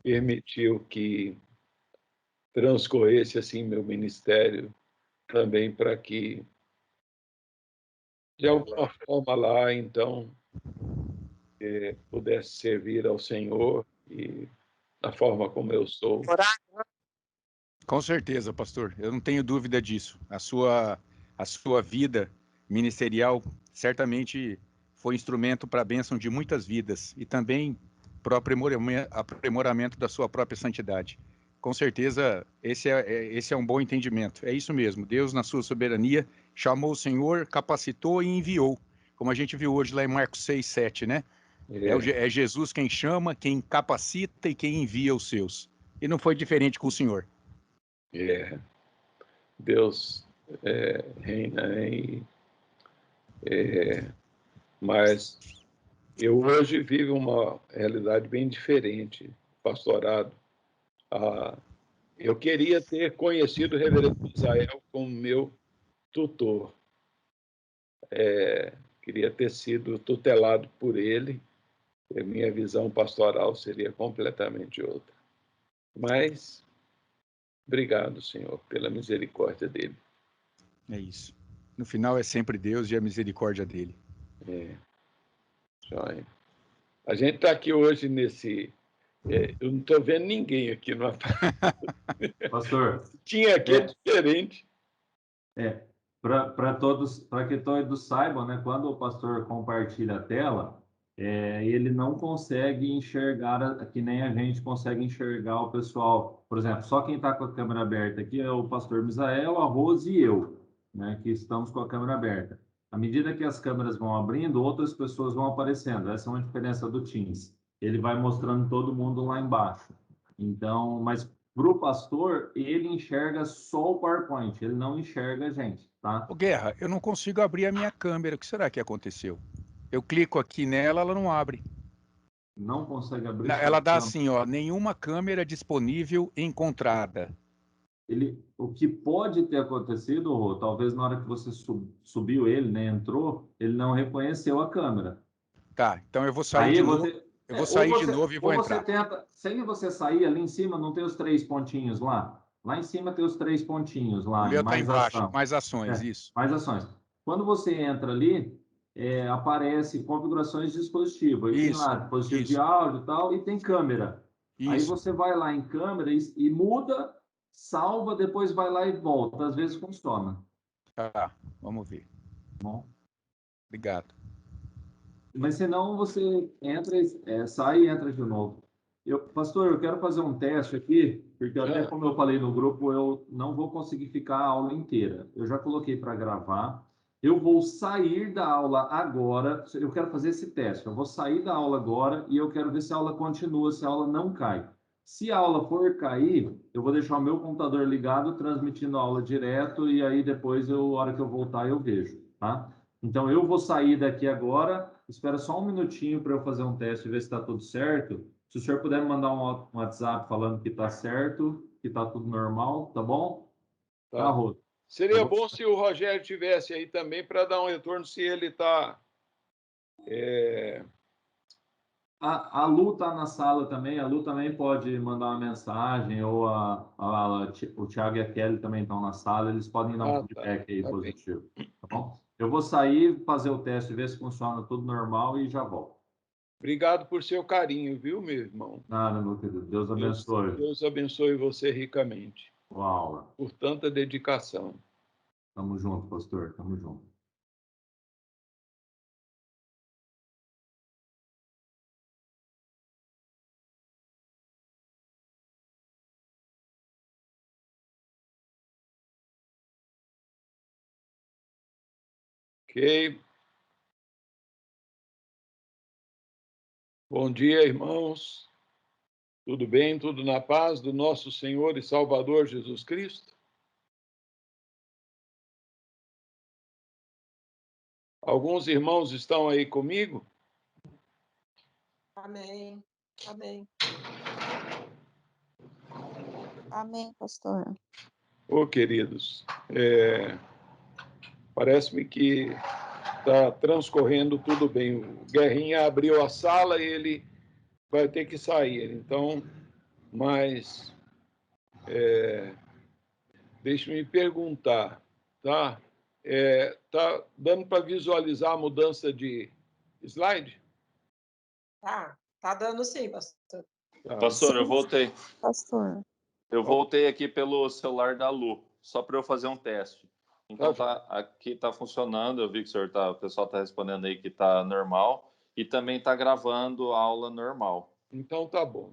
permitiu que transcorresse assim meu ministério também para que, de alguma forma lá, então, pudesse servir ao Senhor e da forma como eu sou. Com certeza, pastor. Eu não tenho dúvida disso. A sua vida ministerial certamente foi instrumento para a bênção de muitas vidas e também para o aprimoramento da sua própria santidade. Com certeza, esse é um bom entendimento. É isso mesmo. Deus, na sua soberania, chamou o Senhor, capacitou e enviou. Como a gente viu hoje lá em Marcos 6, 7, né? É Jesus quem chama, quem capacita e quem envia os seus. E não foi diferente com o Senhor. Deus reina, mas eu hoje vivo uma realidade bem diferente, pastorado. Eu queria ter conhecido o reverendo Israel como meu tutor. Queria ter sido tutelado por ele, e a minha visão pastoral seria completamente outra. Mas, obrigado, Senhor, pela misericórdia dele. É isso. No final é sempre Deus e a misericórdia dele. Joia. A gente está aqui hoje nesse... eu não estou vendo ninguém aqui no Pastor. Tinha aqui diferente. Para que todos saibam, né, quando o pastor compartilha a tela, ele não consegue enxergar, que nem a gente consegue enxergar o pessoal. Por exemplo, só quem está com a câmera aberta aqui é o pastor Misael, a Rose e eu, né, que estamos com a câmera aberta. À medida que as câmeras vão abrindo, outras pessoas vão aparecendo. Essa é uma diferença do Teams. Ele vai mostrando todo mundo lá embaixo. Então, mas para o pastor, ele enxerga só o PowerPoint, ele não enxerga a gente, tá? Ô, Guerra, eu não consigo abrir a minha câmera. O que será que aconteceu? Eu clico aqui nela, ela não abre. Não consegue abrir Ela dá câmera. assim, ó, nenhuma câmera disponível encontrada. O que pode ter acontecido, Rô, talvez na hora que você subiu ele, né, entrou, ele não reconheceu a câmera. Tá, então eu vou sair Aí de você, novo. Eu vou sair de novo e vou ou você entrar. tenta, sem você sair ali em cima, não tem os 3 pontinhos lá? Lá em cima tem os 3 pontinhos O lá, em meu tá mais embaixo, ação. mais ações, isso. Mais ações. Quando você entra ali, aparece configurações de dispositivo. Aí tem lá dispositivo de Isso, áudio e tal, e tem câmera. Aí isso. você vai lá em câmera e muda, salva, depois vai lá e volta. Às vezes funciona. Tá, vamos ver. Bom. Obrigado. Mas senão você entra, sai e entra de novo. Pastor, eu quero fazer um teste aqui, porque até como eu falei no grupo, eu não vou conseguir ficar a aula inteira. Eu já coloquei para gravar. Eu vou sair da aula agora. Eu quero fazer esse teste. Eu vou sair da aula agora e eu quero ver se a aula continua, se a aula não cai. Se a aula for cair, eu vou deixar o meu computador ligado, transmitindo a aula direto, e aí depois, a hora que eu voltar, eu vejo, tá? Então, eu vou sair daqui agora. Espera só um minutinho para eu fazer um teste e ver se está tudo certo. Se o senhor puder me mandar um WhatsApp falando que está certo, que está tudo normal, tá bom? Tá, Rô. Seria bom se o Rogério tivesse aí também para dar um retorno se ele está... A Lu está na sala também. A Lu também pode mandar uma mensagem, ou o Thiago e a Kelly também estão na sala. Eles podem dar um feedback aí positivo, tá bom? Eu vou sair, fazer o teste, ver se funciona tudo normal e já volto. Obrigado por seu carinho, viu, meu irmão? Nada, meu querido. Deus abençoe. Deus abençoe você ricamente. Boa aula. Por tanta dedicação. Tamo junto, pastor. Tamo junto. Ok. Bom dia, irmãos. Tudo bem? Tudo na paz do nosso Senhor e Salvador Jesus Cristo? Alguns irmãos estão aí comigo? Amém. Amém. Amém, pastor. Ô, queridos, parece-me que está transcorrendo tudo bem. O Guerrinha abriu a sala e ele vai ter que sair. Então, mas deixe-me perguntar, tá? Tá dando para visualizar a mudança de slide? Tá dando sim, pastor. Tá. Pastor, eu voltei. Pastor. Eu voltei aqui pelo celular da Lu, só para eu fazer um teste. Então aqui tá funcionando. Eu vi que o pessoal tá respondendo aí que tá normal e também tá gravando a aula normal. Então tá bom.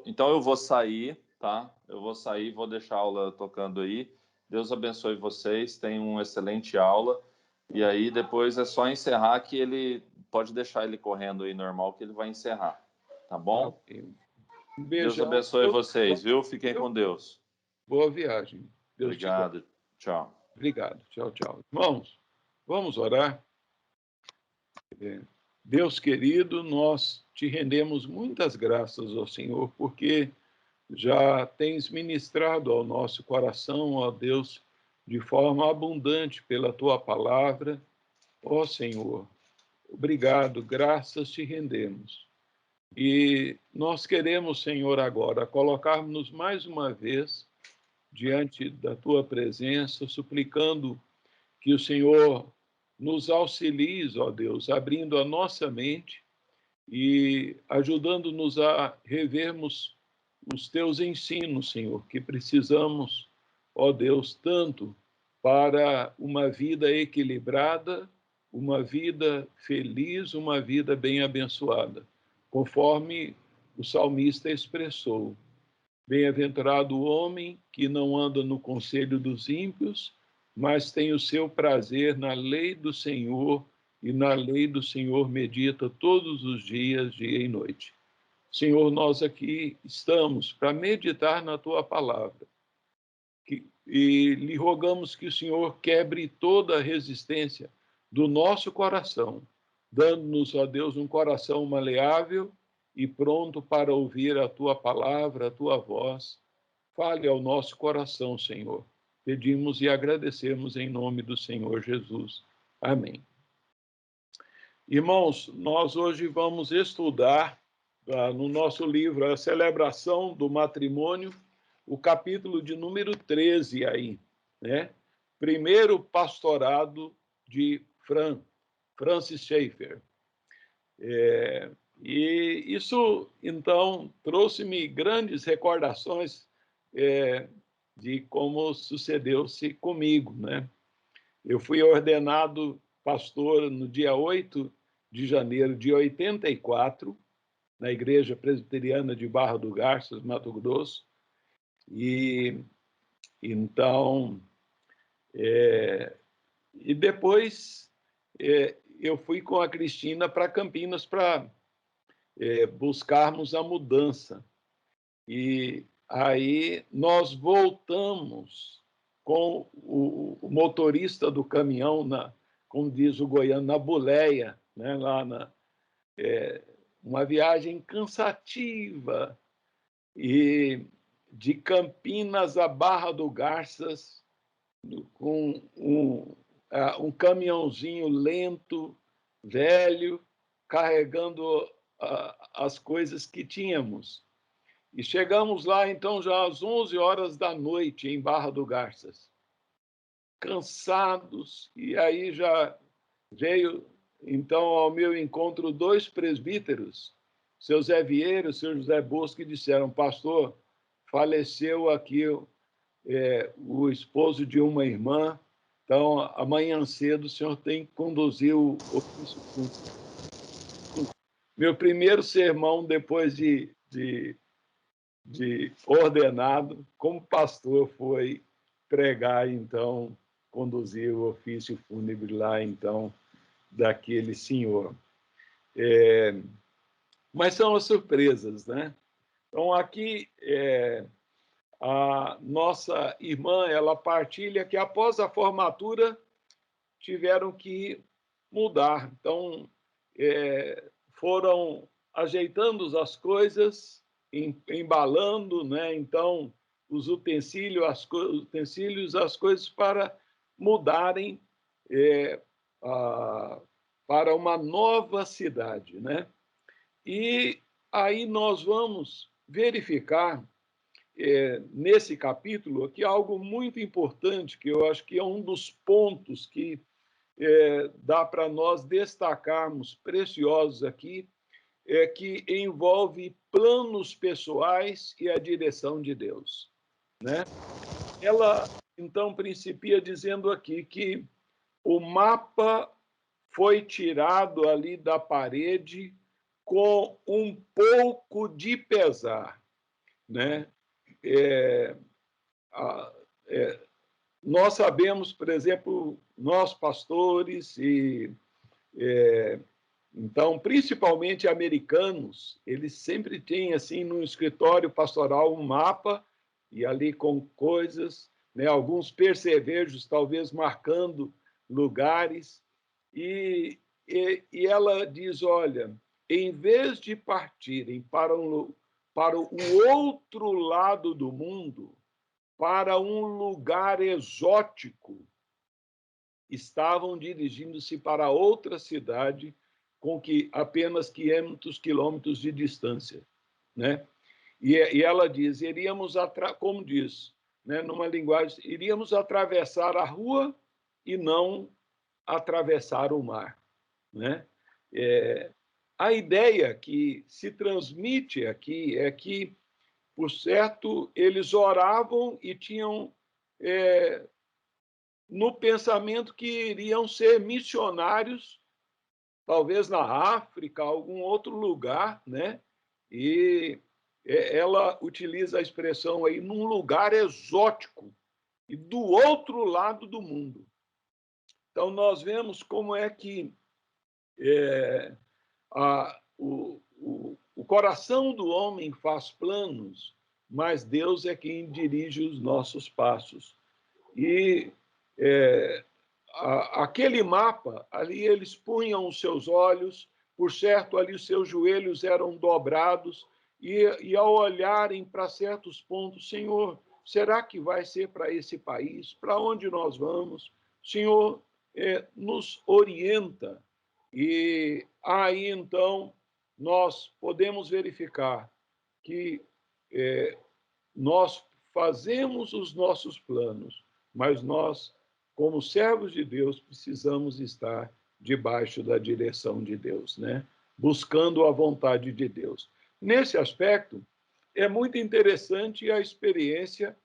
Então eu vou sair, tá? Eu vou sair, vou deixar a aula tocando aí. Deus abençoe vocês, tenham uma excelente aula. E aí depois é só encerrar que ele pode deixar ele correndo aí normal que ele vai encerrar. Tá bom? Um beijão. Deus abençoe vocês, viu? Fiquem com Deus. Boa viagem. Deus Obrigado. Tchau. Obrigado. Tchau, tchau. Irmãos, vamos orar. Deus querido, nós te rendemos muitas graças ao Senhor, porque já tens ministrado ao nosso coração, ó Deus, de forma abundante pela tua palavra. Ó Senhor, obrigado, graças te rendemos. E nós queremos, Senhor, agora colocar-nos mais uma vez diante da tua presença, suplicando que o Senhor nos auxilie, ó Deus, abrindo a nossa mente e ajudando-nos a revermos os teus ensinos, Senhor, que precisamos, ó Deus, tanto para uma vida equilibrada, uma vida feliz, uma vida bem abençoada, conforme o salmista expressou. Bem-aventurado o homem que não anda no conselho dos ímpios, mas tem o seu prazer na lei do Senhor, e na lei do Senhor medita todos os dias, dia e noite. Senhor, nós aqui estamos para meditar na tua palavra. E lhe rogamos que o Senhor quebre toda a resistência do nosso coração, dando-nos, ó Deus, um coração maleável e pronto para ouvir a tua palavra, a tua voz. Fale ao nosso coração, Senhor. Pedimos e agradecemos em nome do Senhor Jesus. Amém. Irmãos, nós hoje vamos estudar no nosso livro A Celebração do Matrimônio, o capítulo de número 13 aí, né? Primeiro pastorado de Francis Schaeffer. E isso, então, trouxe-me grandes recordações de como sucedeu-se comigo, né? Eu fui ordenado pastor no dia 8 de janeiro de 84, na Igreja Presbiteriana de Barra do Garças, Mato Grosso. E então, e depois eu fui com a Cristina para Campinas para buscarmos a mudança. E aí nós voltamos com o motorista do caminhão, como diz o goiano, na boleia, né, uma viagem cansativa, e de Campinas a Barra do Garças, com um caminhãozinho lento, velho, carregando as coisas que tínhamos. E chegamos lá, então, já às 11 horas da noite, em Barra do Garças, cansados, e aí já veio, então, ao meu encontro, 2 presbíteros, seu Zé Vieira e seu José Bosco, que disseram: pastor, faleceu aqui o esposo de uma irmã, então, amanhã cedo o senhor tem que conduzir o ofício público. Meu primeiro sermão depois de ordenado como pastor foi pregar, então, conduzir o ofício fúnebre lá, então, daquele senhor. Mas são as surpresas, né? Então, aqui, a nossa irmã, ela partilha que após a formatura tiveram que mudar. Então, foram ajeitando as coisas, embalando, né? Então, os utensílios, as coisas para mudarem para uma nova cidade, né? E aí nós vamos verificar nesse capítulo aqui algo muito importante, que eu acho que é um dos pontos que dá para nós destacarmos preciosos aqui, que envolve planos pessoais e a direção de Deus, né? Ela, então, principia dizendo aqui que o mapa foi tirado ali da parede com um pouco de pesar, né? Nós sabemos, por exemplo, nós pastores então, principalmente americanos, eles sempre têm assim no escritório pastoral um mapa e ali com coisas, né, alguns percevejos talvez marcando lugares e ela diz, olha, em vez de partirem para o outro lado do mundo, para um lugar exótico, estavam dirigindo-se para outra cidade com que apenas 500 quilômetros de distância, né? E ela diz, iríamos, como diz, né, numa linguagem, iríamos atravessar a rua e não atravessar o mar, né? A ideia que se transmite aqui é que, por certo, eles oravam e tinham no pensamento que iriam ser missionários, talvez na África, algum outro lugar, né? E ela utiliza a expressão aí, num lugar exótico e do outro lado do mundo. Então, nós vemos como é que o coração do homem faz planos, mas Deus é quem dirige os nossos passos. E aquele mapa, ali eles punham os seus olhos, por certo, ali os seus joelhos eram dobrados, e ao olharem para certos pontos, Senhor, será que vai ser para esse país? Para onde nós vamos? Senhor, nos orienta. E aí, então, nós podemos verificar que nós fazemos os nossos planos, mas nós, como servos de Deus, precisamos estar debaixo da direção de Deus, né? Buscando a vontade de Deus. Nesse aspecto, é muito interessante a experiência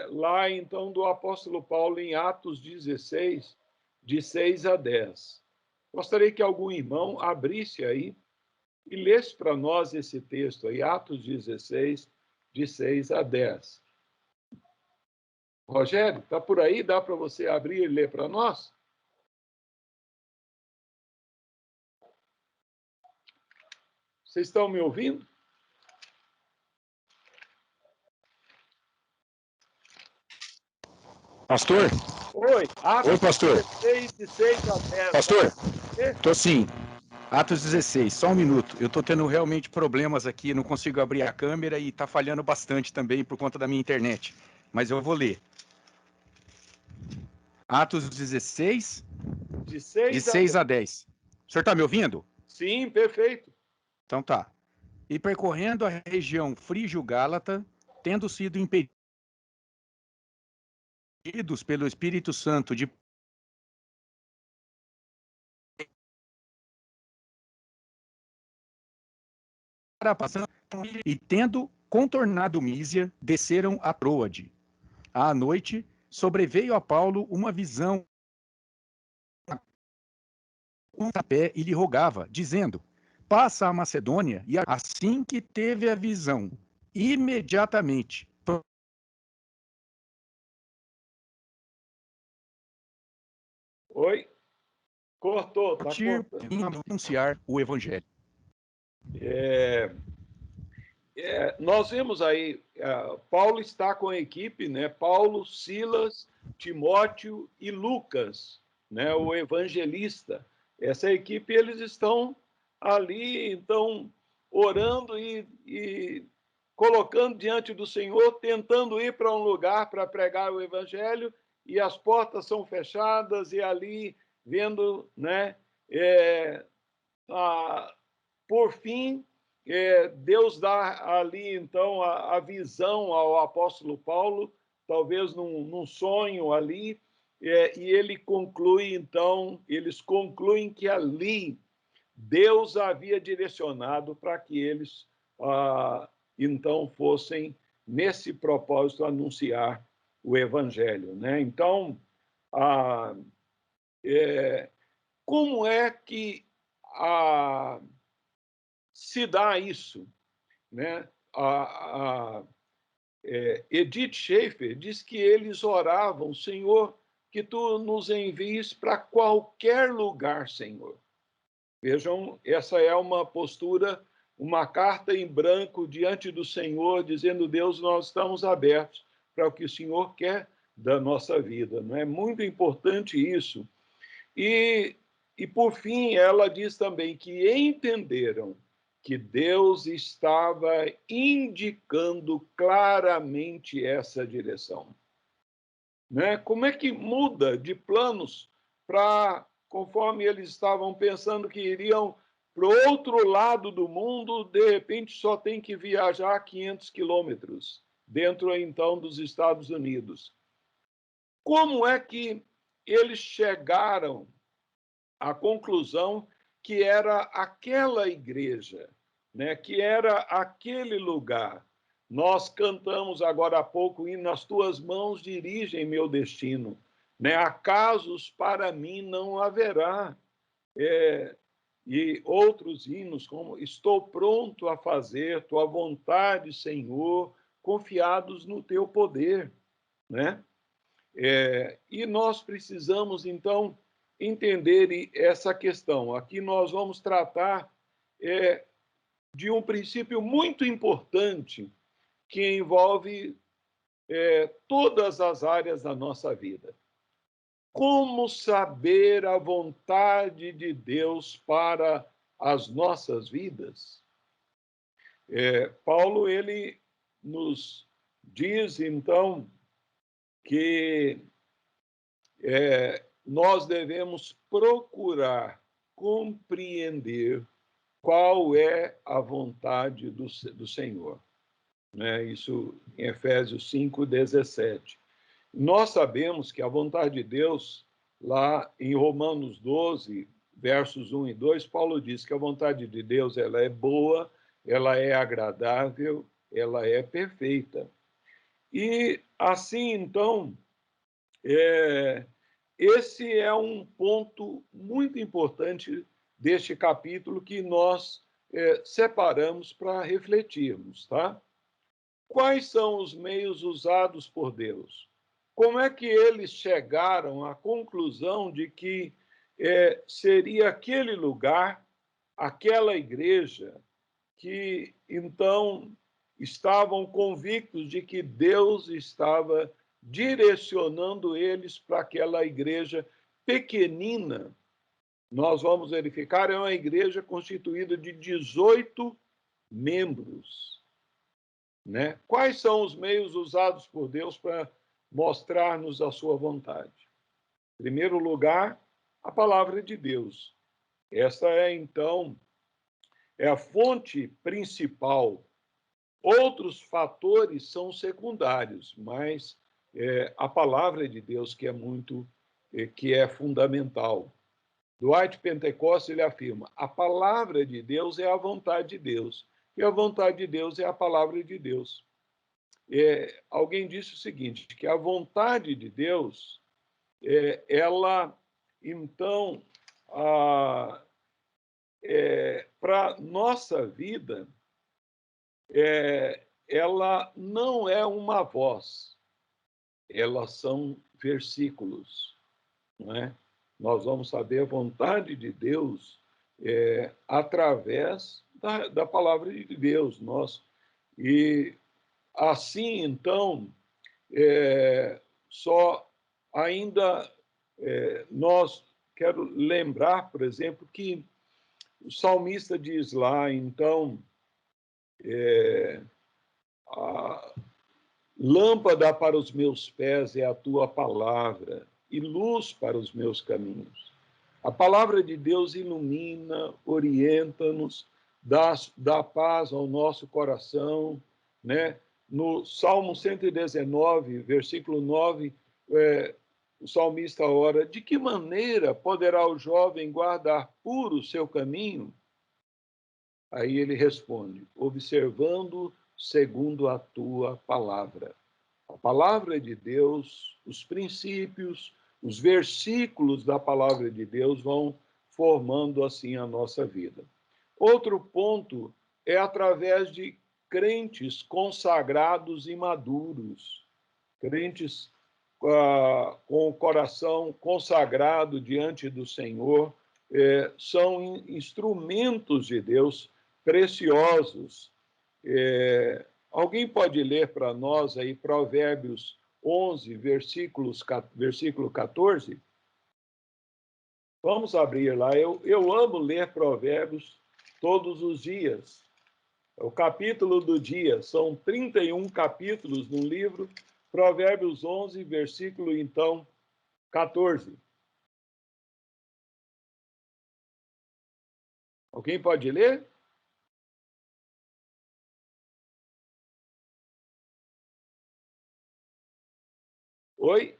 lá, então, do apóstolo Paulo em Atos 16, de 6 a 10. Gostaria que algum irmão abrisse aí e lesse para nós esse texto aí, Atos 16, de 6 a 10. Rogério, está por aí? Dá para você abrir e ler para nós? Vocês estão me ouvindo? Pastor? Oi, Atos Oi, pastor. 16, de 6 a 10. Pastor? Estou sim. Atos 16, só um minuto. Eu estou tendo realmente problemas aqui, não consigo abrir a câmera e está falhando bastante também por conta da minha internet. Mas eu vou ler. Atos 16, de de 6 a 10. O senhor está me ouvindo? Sim, perfeito. Então tá. E percorrendo a região frígio-gálata, tendo sido impedidos pelo Espírito Santo de e tendo contornado Mísia, desceram a Troade. À noite, sobreveio a Paulo uma visão a pé e lhe rogava, dizendo, passa a Macedônia, e assim que teve a visão, imediatamente Oi? Cortou, tá partir cortando. e anunciar o evangelho. Nós vemos aí, Paulo está com a equipe, né? Paulo, Silas, Timóteo e Lucas, né? O evangelista. Essa equipe, eles estão ali, então, orando e colocando diante do Senhor, tentando ir para um lugar para pregar o evangelho, e as portas são fechadas, e ali vendo, né? Por fim, Deus dá ali, então, a visão ao apóstolo Paulo, talvez num sonho ali, e ele conclui, então, eles concluem que ali Deus havia direcionado para que eles, então, fossem, nesse propósito, anunciar o evangelho, né? Então, como é que se dá isso, né? Edith Schaefer diz que eles oravam, Senhor, que tu nos envies para qualquer lugar, Senhor. Vejam, essa é uma postura, uma carta em branco diante do Senhor, dizendo, Deus, nós estamos abertos para o que o Senhor quer da nossa vida. Não é muito importante isso. E por fim, ela diz também que entenderam que Deus estava indicando claramente essa direção. Né? Como é que muda de planos para, conforme eles estavam pensando que iriam para o outro lado do mundo, de repente só tem que viajar 500 quilômetros, dentro então dos Estados Unidos. Como é que eles chegaram à conclusão que era aquela igreja, né, que era aquele lugar? Nós cantamos agora há pouco, e nas tuas mãos dirigem meu destino. Né? Acasos para mim não haverá. E outros hinos, como estou pronto a fazer tua vontade, Senhor, confiados no teu poder. Né? E nós precisamos, então, entender essa questão. Aqui nós vamos tratar de um princípio muito importante que envolve todas as áreas da nossa vida. Como saber a vontade de Deus para as nossas vidas? Paulo, ele nos diz, então, que nós devemos procurar compreender qual é a vontade do Senhor. Né? Isso em Efésios 5:17. Nós sabemos que a vontade de Deus, lá em Romanos 12, versos 1 e 2, Paulo diz que a vontade de Deus ela é boa, ela é agradável, ela é perfeita. E assim, então, esse é um ponto muito importante deste capítulo que nós separamos para refletirmos, tá? Quais são os meios usados por Deus? Como é que eles chegaram à conclusão de que seria aquele lugar, aquela igreja, que então estavam convictos de que Deus estava direcionando eles para aquela igreja pequenina? Nós vamos verificar, é uma igreja constituída de 18 membros. Né? Quais são os meios usados por Deus para mostrar-nos a sua vontade? Em primeiro lugar, a palavra de Deus. Essa então, a fonte principal. Outros fatores são secundários, mas a palavra de Deus que é fundamental. Dwight Pentecoste, ele afirma, a palavra de Deus é a vontade de Deus. E a vontade de Deus é a palavra de Deus. Alguém disse o seguinte, que a vontade de Deus, ela, então, para nossa vida, ela não é uma voz, elas são versículos. Não é? Nós vamos saber a vontade de Deus através da palavra de Deus. E assim, então, só ainda nós quero lembrar, por exemplo, que o salmista diz lá, então, a lâmpada para os meus pés é a tua palavra e luz para os meus caminhos. A palavra de Deus ilumina, orienta-nos, dá paz ao nosso coração, né? No Salmo 119, versículo 9, o salmista ora: de que maneira poderá o jovem guardar puro o seu caminho? Aí ele responde: observando segundo a tua palavra. A palavra de Deus, os princípios, os versículos da palavra de Deus vão formando assim a nossa vida. Outro ponto é através de crentes consagrados e maduros, crentes com o coração consagrado diante do Senhor, são instrumentos de Deus preciosos. Alguém pode ler para nós aí Provérbios 11, versículo 14? Vamos abrir lá. Eu amo ler Provérbios todos os dias. O capítulo do dia, são 31 capítulos no livro, Provérbios 11, versículo, então, 14. Alguém pode ler? Oi?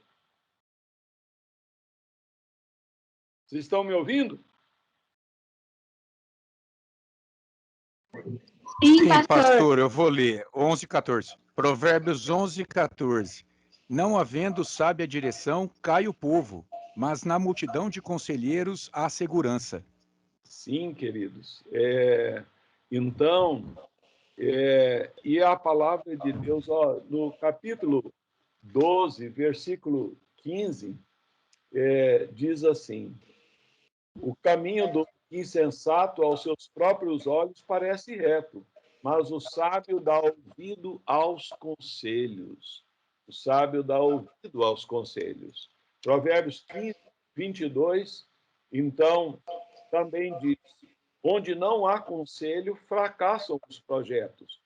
Vocês estão me ouvindo? Sim, pastor, eu vou ler. 11, 14. Provérbios 11, 14. Não havendo sábia direção, cai o povo, mas na multidão de conselheiros há segurança. Sim, queridos. Então, e a palavra de Deus, no capítulo 12, versículo 15, diz assim: o caminho do insensato aos seus próprios olhos parece reto, mas o sábio dá ouvido aos conselhos. O sábio dá ouvido aos conselhos. Provérbios 15, 22, então, também diz: onde não há conselho, fracassam os projetos,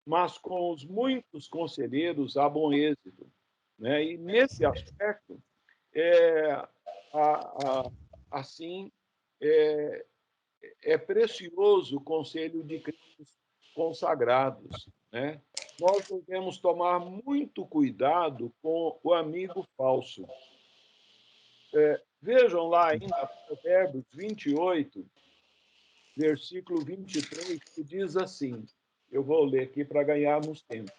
mas com os muitos conselheiros há bom êxito. Né? E nesse aspecto, assim, é precioso o conselho de crentes consagrados. Né? Nós devemos tomar muito cuidado com o amigo falso. Vejam lá ainda, Provérbios 28, versículo 23, que diz assim, eu vou ler aqui para ganharmos tempo.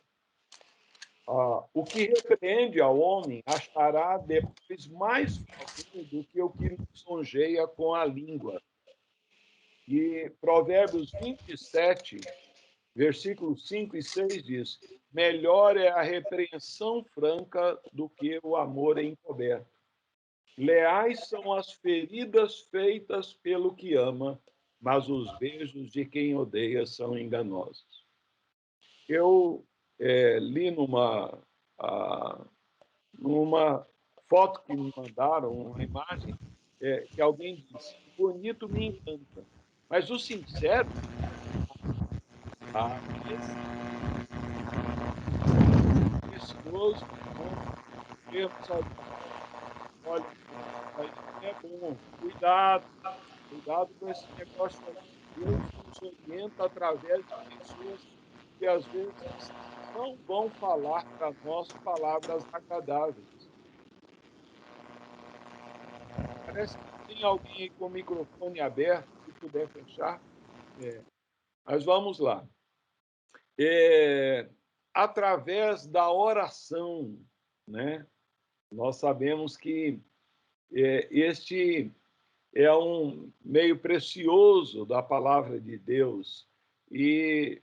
O que repreende ao homem achará depois mais favor do que o que lisonjeia com a língua. E Provérbios 27, versículos 5 e 6 diz: melhor é a repreensão franca do que o amor encoberto. Leais são as feridas feitas pelo que ama, mas os beijos de quem odeia são enganosos. Eu li numa foto que me mandaram, uma imagem, que alguém disse: bonito me encanta, mas o sincero, esse precioso, olha, é bom, cuidado com esse negócio aí. Deus nos orienta através de pessoas que às vezes não vão falar para nós palavras agradáveis. Parece que tem alguém aí com o microfone aberto, se puder fechar. Mas vamos lá. Através da oração, né? Nós sabemos que este é um meio precioso da palavra de Deus. E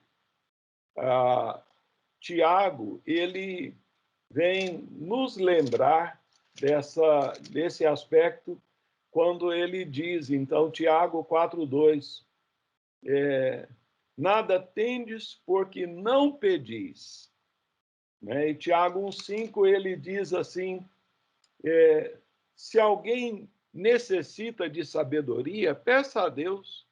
Tiago, ele vem nos lembrar desse aspecto quando ele diz, então, Tiago 4:2, nada tendes porque não pedis. Né? E Tiago 1:5, ele diz assim, se alguém necessita de sabedoria, peça a Deus.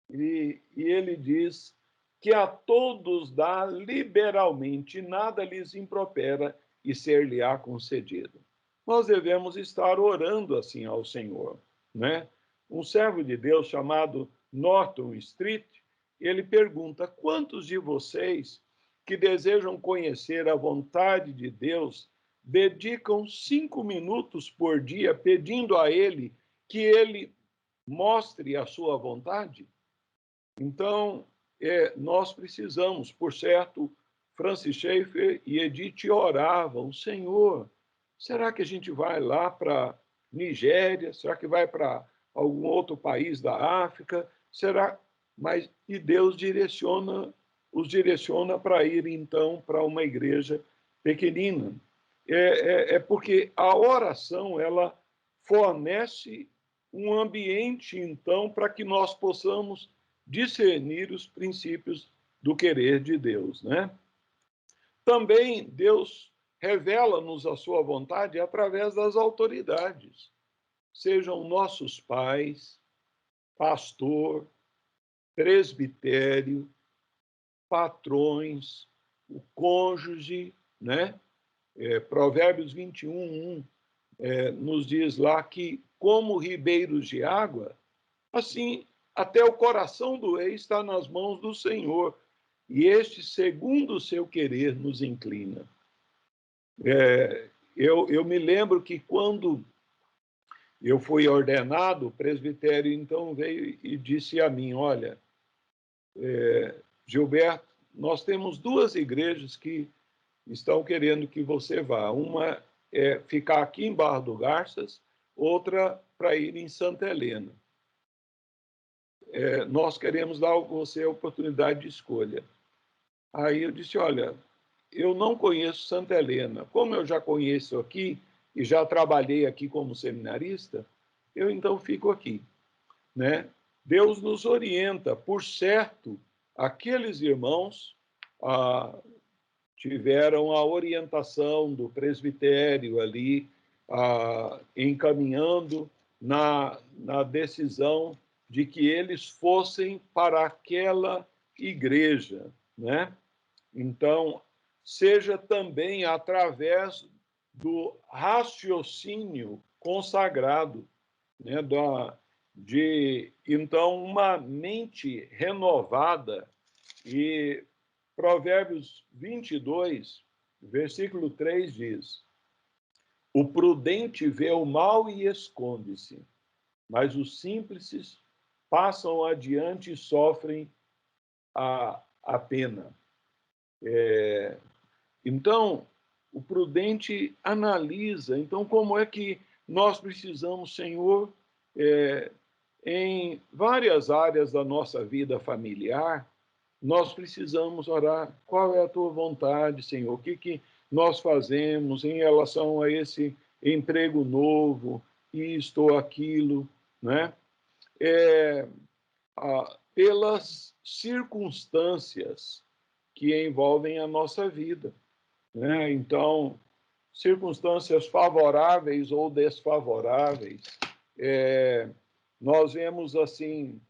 E ele diz que a todos dá liberalmente, nada lhes impropera e ser-lhe-á concedido. Nós devemos estar orando assim ao Senhor, né? Um servo de Deus chamado Norton Street, ele pergunta: quantos de vocês que desejam conhecer a vontade de Deus dedicam 5 minutos por dia pedindo a Ele que Ele mostre a sua vontade? Então, nós precisamos, por certo, Francis Schaeffer e Edith oravam: Senhor, será que a gente vai lá para Nigéria? Será que vai para algum outro país da África? Será? E Deus os direciona para ir, então, para uma igreja pequenina. Porque a oração, ela fornece um ambiente, então, para que nós possamos discernir os princípios do querer de Deus, né? Também Deus revela-nos a sua vontade através das autoridades, sejam nossos pais, pastor, presbitério, patrões, o cônjuge, né? Provérbios 21:1 nos diz lá que, como ribeiros de água, assim até o coração do rei está nas mãos do Senhor, e este, segundo o seu querer, nos inclina. Eu me lembro que quando eu fui ordenado, o presbitério então veio e disse a mim: olha, Gilberto, nós temos 2 igrejas que estão querendo que você vá. Uma é ficar aqui em Barra do Garças, outra para ir em Santa Helena. Nós queremos dar a você a oportunidade de escolha. Aí eu disse: olha, eu não conheço Santa Helena. Como eu já conheço aqui e já trabalhei aqui como seminarista, eu então fico aqui, né? Deus nos orienta. Por certo, aqueles irmãos tiveram a orientação do presbitério ali, encaminhando na decisão de que eles fossem para aquela igreja, né? Então, seja também através do raciocínio consagrado, né? Então, uma mente renovada. E Provérbios 22, versículo 3 diz: o prudente vê o mal e esconde-se, mas os simples passam adiante e sofrem a pena. Então, o prudente analisa. Então, como é que nós precisamos, Senhor, em várias áreas da nossa vida familiar, nós precisamos orar: qual é a tua vontade, Senhor? O que nós fazemos em relação a esse emprego novo, isto ou aquilo, né? Pelas circunstâncias que envolvem a nossa vida, né? Então, circunstâncias favoráveis ou desfavoráveis, nós vemos assim,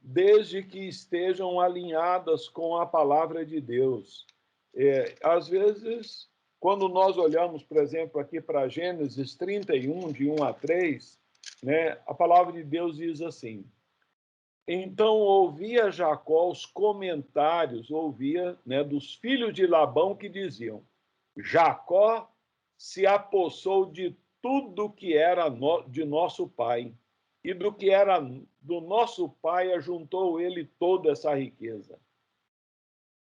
desde que estejam alinhadas com a palavra de Deus. Às vezes, quando nós olhamos, por exemplo, aqui para Gênesis 31, de 1 a 3, né, a palavra de Deus diz assim: então ouvia Jacó os comentários, né, dos filhos de Labão, que diziam: Jacó se apossou de tudo que era de nosso pai, e do que era do nosso pai ajuntou ele toda essa riqueza.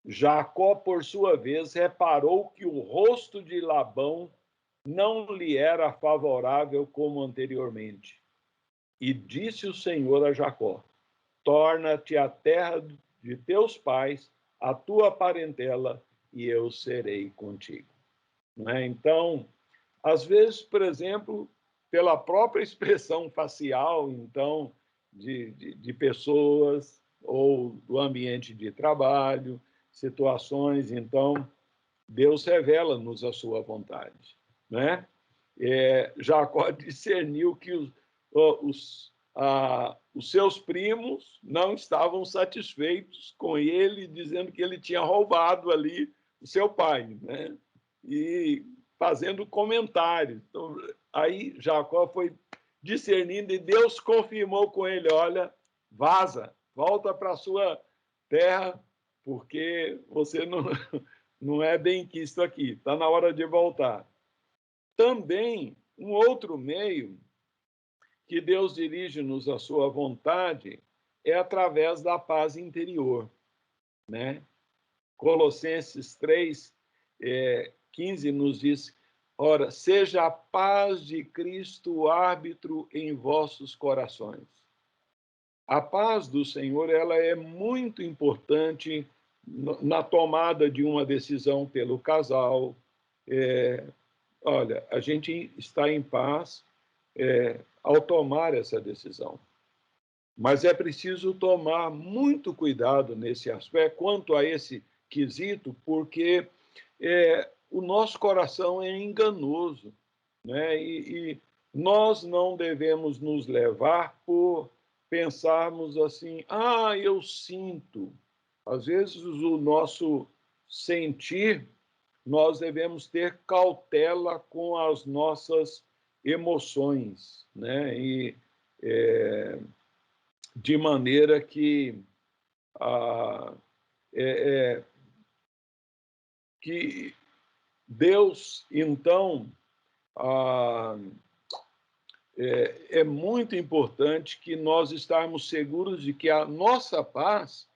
Jacó, por sua vez, reparou que o rosto de Labão não lhe era favorável como anteriormente. E disse o Senhor a Jacó: torna-te à terra de teus pais, a tua parentela, e eu serei contigo. Né? Então, às vezes, por exemplo, pela própria expressão facial, então, de pessoas ou do ambiente de trabalho, situações, então, Deus revela-nos a sua vontade, né? Jacó discerniu que os seus primos não estavam satisfeitos com ele, dizendo que ele tinha roubado ali o seu pai, né? E fazendo comentários. Então, aí Jacó foi discernindo e Deus confirmou com ele: olha, vaza, volta para a sua terra, porque você não é bem quisto aqui, está na hora de voltar. Também, um outro meio que Deus dirige-nos à sua vontade é através da paz interior, né? Colossenses 3, 15 nos diz: ora, seja a paz de Cristo o árbitro em vossos corações. A paz do Senhor, ela é muito importante na tomada de uma decisão pelo casal. Olha, a gente está em paz ao tomar essa decisão. Mas é preciso tomar muito cuidado nesse aspecto, quanto a esse quesito, porque o nosso coração é enganoso, né? E nós não devemos nos levar por pensarmos assim, eu sinto. Às vezes, o nosso sentir, nós devemos ter cautela com as nossas emoções, né? E de maneira que que Deus, então, é muito importante que nós estarmos seguros de que a nossa paz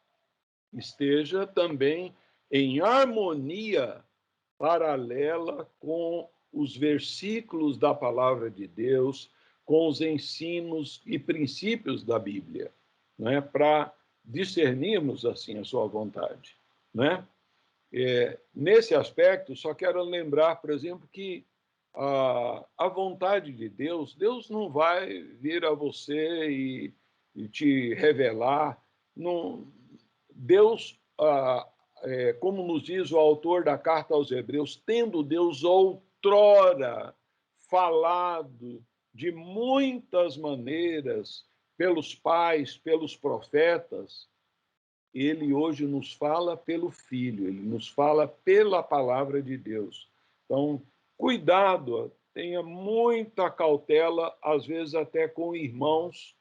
esteja também em harmonia paralela com os versículos da palavra de Deus, com os ensinos e princípios da Bíblia, né? Para discernirmos assim a sua vontade, né? Nesse aspecto, só quero lembrar, por exemplo, que a vontade de Deus, Deus não vai vir a você e te revelar. Não, Deus, como nos diz o autor da carta aos Hebreus, tendo Deus outrora falado de muitas maneiras pelos pais, pelos profetas, ele hoje nos fala pelo Filho, ele nos fala pela palavra de Deus. Então, cuidado, tenha muita cautela, às vezes até com irmãos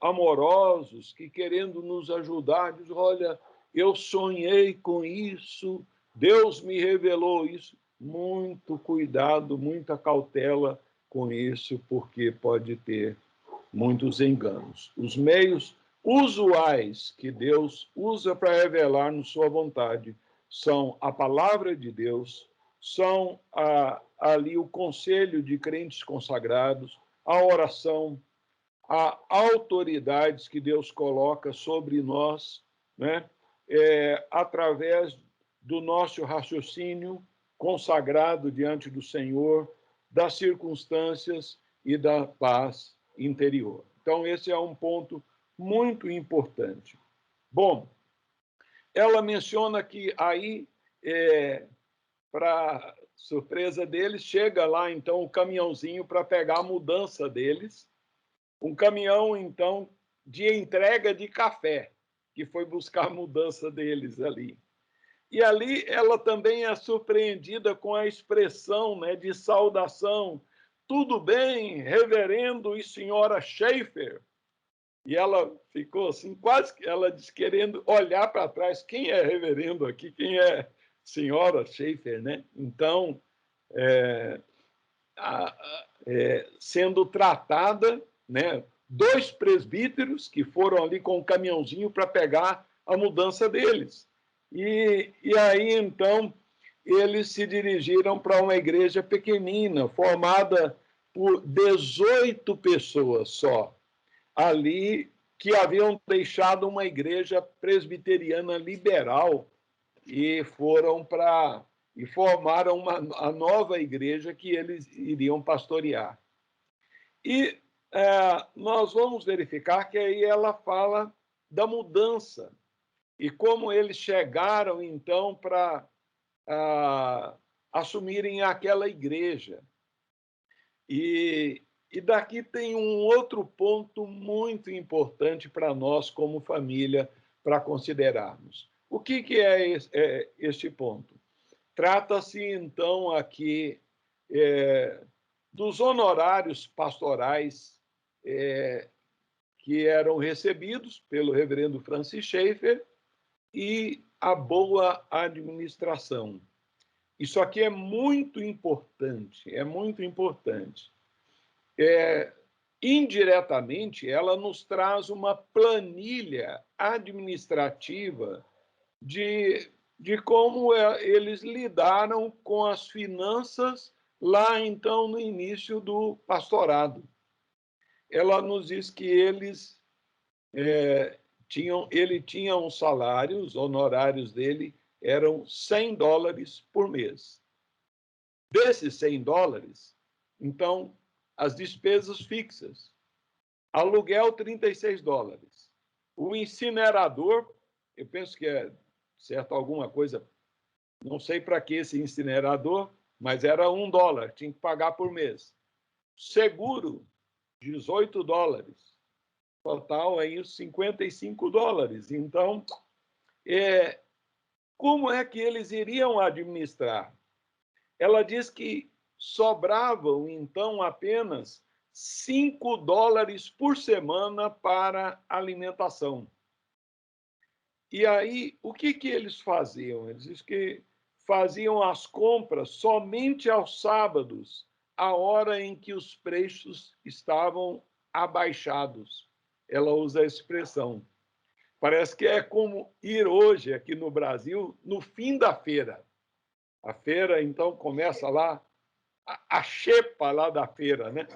amorosos que, querendo nos ajudar, dizem: olha, eu sonhei com isso, Deus me revelou isso. Muito cuidado, muita cautela com isso, porque pode ter muitos enganos. Os meios usuais que Deus usa para revelar-nos sua vontade são a palavra de Deus, são ali o conselho de crentes consagrados, a oração, a autoridades que Deus coloca sobre nós, né? Através do nosso raciocínio consagrado diante do Senhor, das circunstâncias e da paz interior. Então, esse é um ponto muito importante. Bom, ela menciona que aí, para surpresa deles, chega lá, então, o caminhãozinho para pegar a mudança deles, um caminhão, então, de entrega de café, que foi buscar a mudança deles ali. E ali ela também é surpreendida com a expressão, né, de saudação: tudo bem, reverendo e senhora Schaefer? E ela ficou assim, quase que ela disse, querendo olhar para trás, quem é reverendo aqui, quem é senhora Schaefer, né? Então, sendo tratada, né, 2 presbíteros que foram ali com o caminhãozinho para pegar a mudança deles. E aí, então, eles se dirigiram para uma igreja pequenina, formada por 18 pessoas só, ali, que haviam deixado uma igreja presbiteriana liberal e foram para e formaram a nova igreja que eles iriam pastorear. E nós vamos verificar que aí ela fala da mudança e como eles chegaram, então, para assumirem aquela igreja. E daqui tem um outro ponto muito importante para nós, como família, para considerarmos. O que é este ponto? Trata-se, então, aqui dos honorários pastorais que eram recebidos pelo reverendo Francis Schaeffer e a boa administração. Isso aqui é muito importante, é muito importante. Indiretamente, ela nos traz uma planilha administrativa de como eles lidaram com as finanças lá, então, no início do pastorado. Ela nos diz que ele tinha um salário, os honorários dele eram $100 por mês. Desses $100, então, as despesas fixas, aluguel $36, o incinerador, eu penso que é certo alguma coisa, não sei para que esse incinerador, mas era $1, tinha que pagar por mês. Seguro, $18, total aí os $55. Então, como é que eles iriam administrar? Ela diz que sobravam, então, apenas $5 por semana para alimentação. E aí, o que eles faziam? Eles dizem que faziam as compras somente aos sábados, a hora em que os preços estavam abaixados. Ela usa a expressão. Parece que é como ir hoje, aqui no Brasil, no fim da feira. A feira, então, começa lá, a xepa lá da feira, né?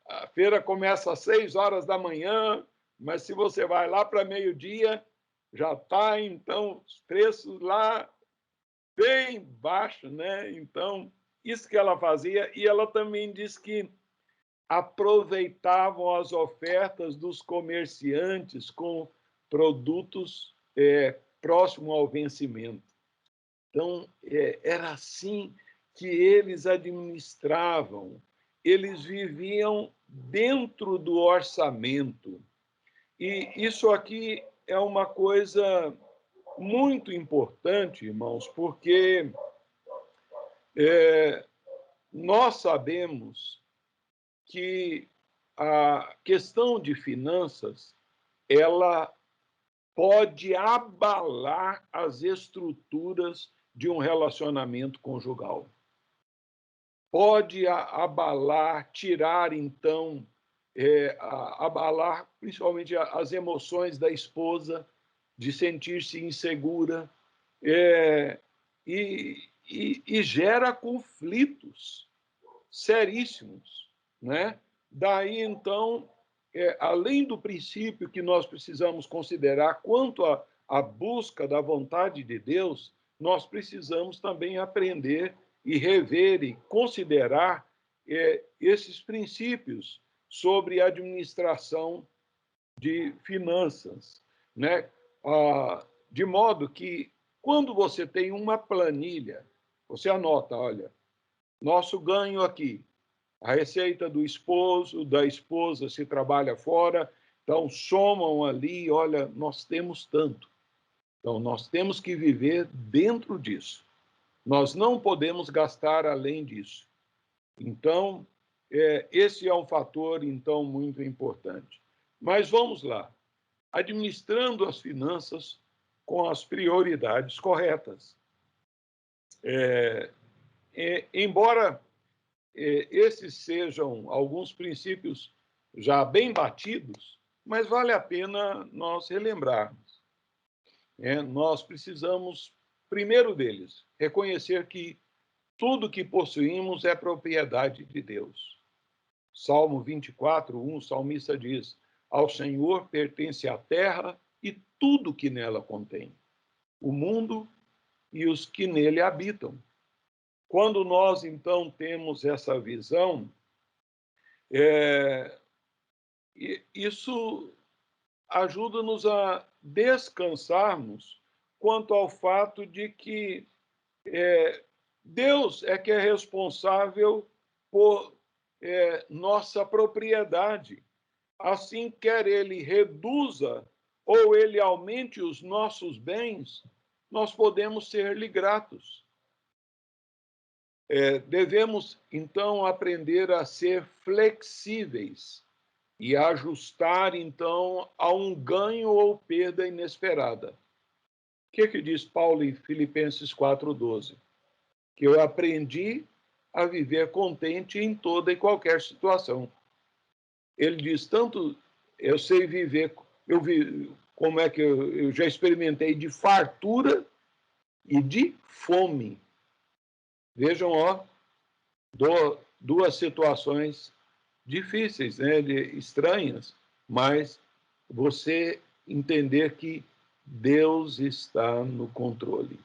A feira começa às 6 horas da manhã, mas se você vai lá para meio-dia, já está, então, os preços lá bem baixos, né? Então, isso que ela fazia, e ela também diz que aproveitavam as ofertas dos comerciantes com produtos próximo ao vencimento. Então, era assim que eles administravam, eles viviam dentro do orçamento. E isso aqui é uma coisa muito importante, irmãos, porque nós sabemos que a questão de finanças, ela pode abalar as estruturas de um relacionamento conjugal. Pode abalar, tirar, então, abalar principalmente as emoções da esposa, de sentir-se insegura, e gera conflitos seríssimos, né? Daí, então, além do princípio que nós precisamos considerar quanto à busca da vontade de Deus, nós precisamos também aprender e rever e considerar esses princípios sobre administração de finanças, né? De modo que, quando você tem uma planilha, você anota, olha, nosso ganho aqui, a receita do esposo, da esposa se trabalha fora, então somam ali, olha, nós temos tanto. Então, nós temos que viver dentro disso. Nós não podemos gastar além disso. Então, esse é um fator, então, muito importante. Mas vamos lá. Administrando as finanças com as prioridades corretas. Embora esses sejam alguns princípios já bem batidos, mas vale a pena nós relembrarmos. Nós precisamos, primeiro deles, reconhecer que tudo que possuímos é propriedade de Deus. Salmo 24:1, o salmista diz: ao Senhor pertence a terra e tudo que nela contém, o mundo e os que nele habitam. Quando nós, então, temos essa visão, isso ajuda-nos a descansarmos quanto ao fato de que Deus é que é responsável por nossa propriedade. Assim, quer Ele reduza ou Ele aumente os nossos bens, nós podemos ser-lhe gratos. Devemos, então, aprender a ser flexíveis e ajustar, então, a um ganho ou perda inesperada. O que diz Paulo em Filipenses 4,12? Que eu aprendi a viver contente em toda e qualquer situação. Ele diz, tanto eu sei viver, como é que eu já experimentei de fartura e de fome. Vejam, ó, duas situações difíceis, né, estranhas, mas você entender que Deus está no controle.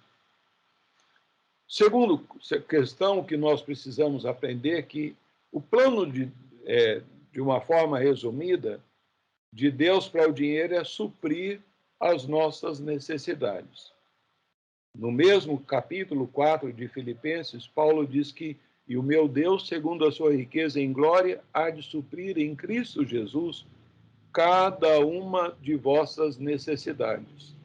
Segundo questão que nós precisamos aprender é que o plano de uma forma resumida, de Deus para o dinheiro é suprir as nossas necessidades. No mesmo capítulo 4 de Filipenses, Paulo diz que e o meu Deus, segundo a sua riqueza em glória, há de suprir em Cristo Jesus cada uma de vossas necessidades.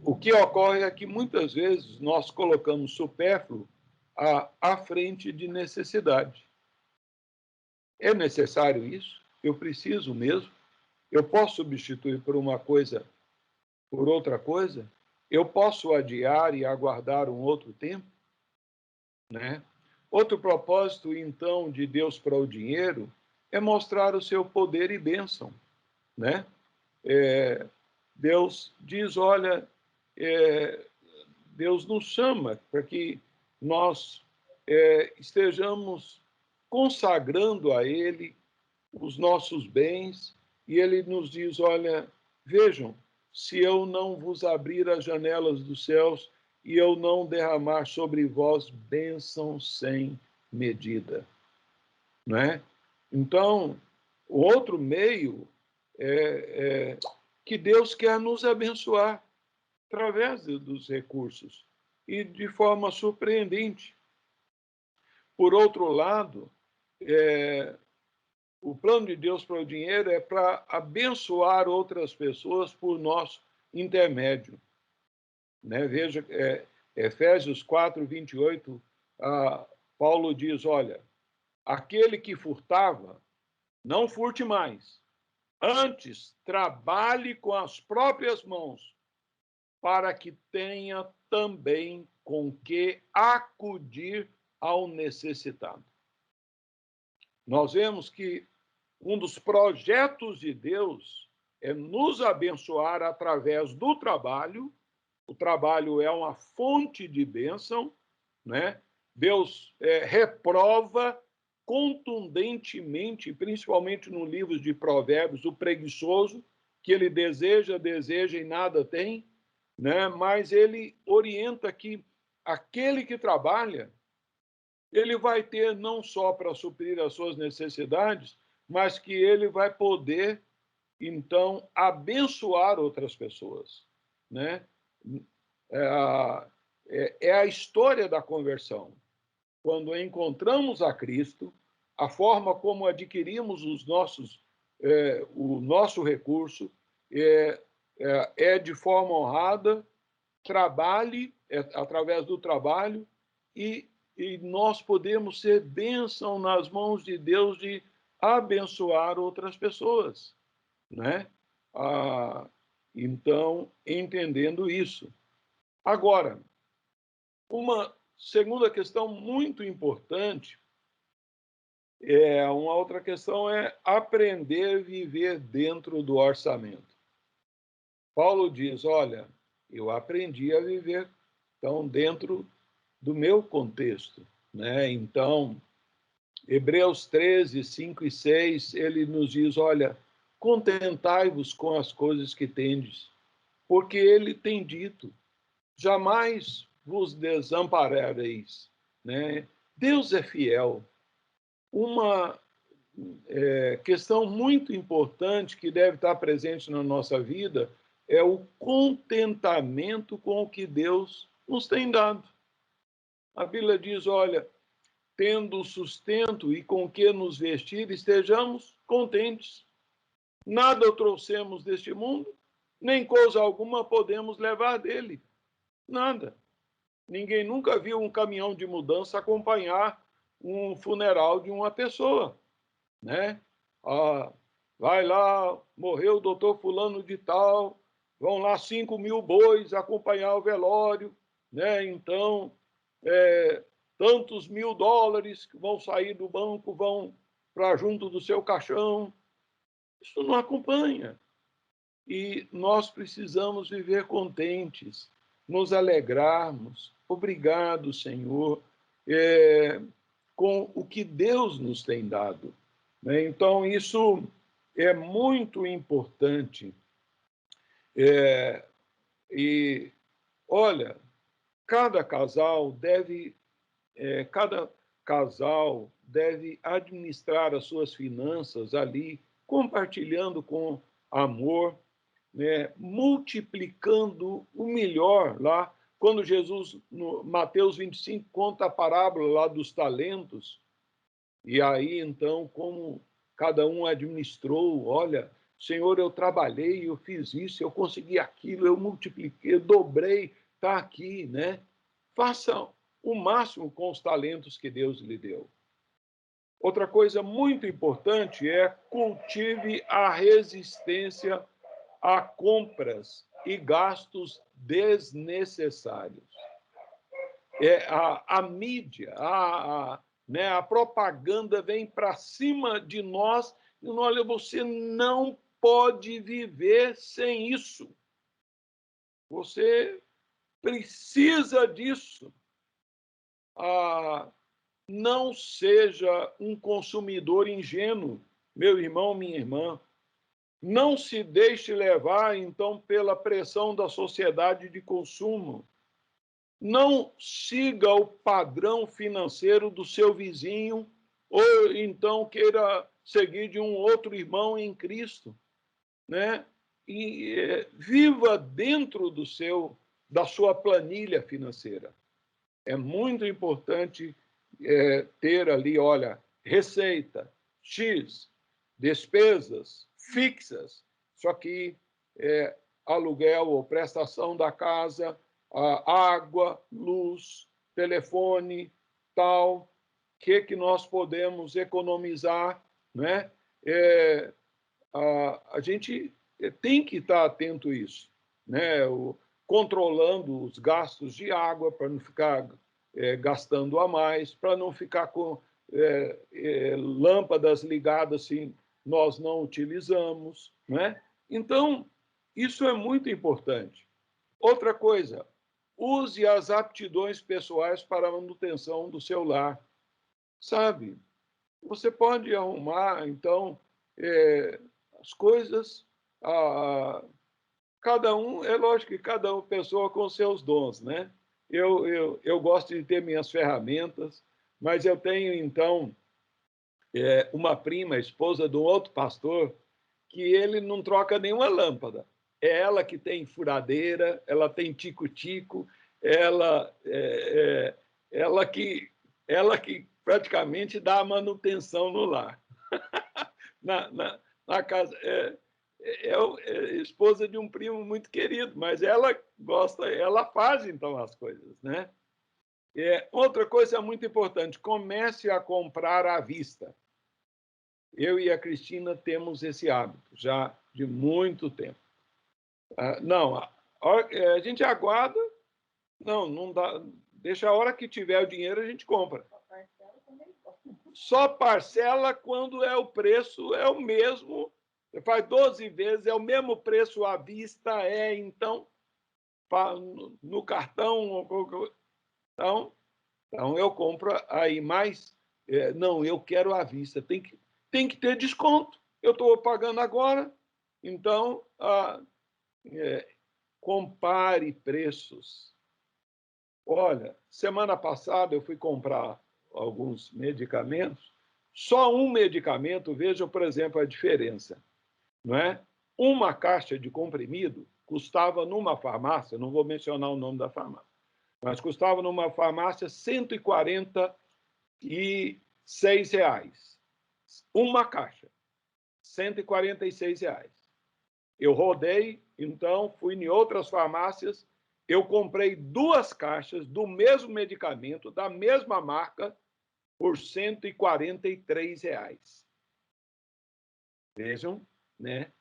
O que ocorre é que muitas vezes nós colocamos supérfluo à frente de necessidade. É necessário isso? Eu preciso mesmo? Eu posso substituir por uma coisa por outra coisa? Eu posso adiar e aguardar um outro tempo? Né? Outro propósito, então, de Deus para o dinheiro é mostrar o seu poder e bênção. Né? Deus diz, olha, Deus nos chama para que nós estejamos consagrando a Ele os nossos bens, e Ele nos diz, olha, vejam, se eu não vos abrir as janelas dos céus e eu não derramar sobre vós bênçãos sem medida. Não é? Então, o outro meio é que Deus quer nos abençoar através dos recursos e de forma surpreendente. Por outro lado, o plano de Deus para o dinheiro é para abençoar outras pessoas por nosso intermédio. Né? Veja, Efésios 4, 28, Paulo diz, olha, aquele que furtava, não furte mais. Antes, trabalhe com as próprias mãos, para que tenha também com que acudir ao necessitado. Nós vemos que um dos projetos de Deus é nos abençoar através do trabalho. O trabalho é uma fonte de bênção, né? Deus reprova contundentemente, principalmente no livro de Provérbios, o preguiçoso, que ele deseja e nada tem, né? Mas ele orienta que aquele que trabalha, ele vai ter não só para suprir as suas necessidades, mas que ele vai poder, então, abençoar outras pessoas. Né? É a história da conversão. Quando encontramos a Cristo, a forma como adquirimos o nosso recurso é de forma honrada, trabalhe através do trabalho e nós podemos ser bênção nas mãos de Deus de abençoar outras pessoas, né? Então, entendendo isso. Agora, uma segunda questão muito importante, uma outra questão é aprender a viver dentro do orçamento. Paulo diz, olha, eu aprendi a viver, então, dentro do meu contexto, né? Então, Hebreus 13, 5 e 6, ele nos diz, olha, contentai-vos com as coisas que tendes, porque ele tem dito, jamais vos desamparareis, né? Deus é fiel. Uma questão muito importante que deve estar presente na nossa vida é o contentamento com o que Deus nos tem dado. A Bíblia diz, olha, tendo sustento e com que nos vestir, estejamos contentes. Nada trouxemos deste mundo, nem coisa alguma podemos levar dele. Nada. Ninguém nunca viu um caminhão de mudança acompanhar um funeral de uma pessoa. né? Vai lá, morreu o doutor fulano de tal, vão lá 5.000 bois acompanhar o velório, né? Então, tantos $1.000 que vão sair do banco, vão para junto do seu caixão. Isso não acompanha. E nós precisamos viver contentes, nos alegrarmos. Obrigado, Senhor, com o que Deus nos tem dado, né? Então, isso é muito importante. E, olha, cada casal deve administrar as suas finanças ali, compartilhando com amor, né, multiplicando o melhor lá. Quando Jesus, no Mateus 25, conta a parábola lá dos talentos, e aí, então, como cada um administrou, olha, Senhor, eu trabalhei, eu fiz isso, eu consegui aquilo, eu multipliquei, eu dobrei, está aqui, né? Faça o máximo com os talentos que Deus lhe deu. Outra coisa muito importante é cultive a resistência a compras e gastos desnecessários. A mídia, né, a propaganda vem para cima de nós e, olha, você não pode viver sem isso. Você precisa disso. Não seja um consumidor ingênuo, meu irmão, minha irmã. Não se deixe levar, então, pela pressão da sociedade de consumo. Não siga o padrão financeiro do seu vizinho ou, então, queira seguir de um outro irmão em Cristo, né? E viva dentro da sua planilha financeira. É muito importante ter ali, olha, receita, X, despesas fixas, só que aluguel ou prestação da casa, água, luz, telefone, tal, que nós podemos economizar, né? A gente tem que estar atento a isso, né? Controlando os gastos de água para não ficar gastando a mais, para não ficar com lâmpadas ligadas se nós não utilizamos, né? Então, isso é muito importante. Outra coisa, use as aptidões pessoais para a manutenção do seu lar. Sabe, você pode arrumar, então, as coisas, cada um, é lógico que cada pessoa com seus dons, né? Eu gosto de ter minhas ferramentas, mas eu tenho, então, uma prima, esposa de um outro pastor, que ele não troca nenhuma lâmpada. É ela que tem furadeira, ela tem tico-tico, ela que praticamente dá a manutenção no lar. na casa. É esposa de um primo muito querido, mas ela gosta, ela faz, então, as coisas, né? Outra coisa muito importante, comece a comprar à vista. Eu e a Cristina temos esse hábito já de muito tempo. Não, a gente aguarda, não dá, deixa a hora que tiver o dinheiro a gente compra. Só parcela quando o preço é o mesmo, você faz 12 vezes, é o mesmo preço à vista, então, no cartão. Então eu compro aí mais. Não, eu quero à vista, tem que ter desconto. Eu estou pagando agora, então compare preços. Olha, semana passada eu fui comprar alguns medicamentos, só um medicamento, veja, por exemplo, a diferença, não é? Uma caixa de comprimido custava numa farmácia, não vou mencionar o nome da farmácia, mas custava numa farmácia R$ 146. Uma caixa, R$ 146. Eu rodei, então, fui em outras farmácias, eu comprei 2 caixas do mesmo medicamento, da mesma marca, por R$ 143. Vejam, né?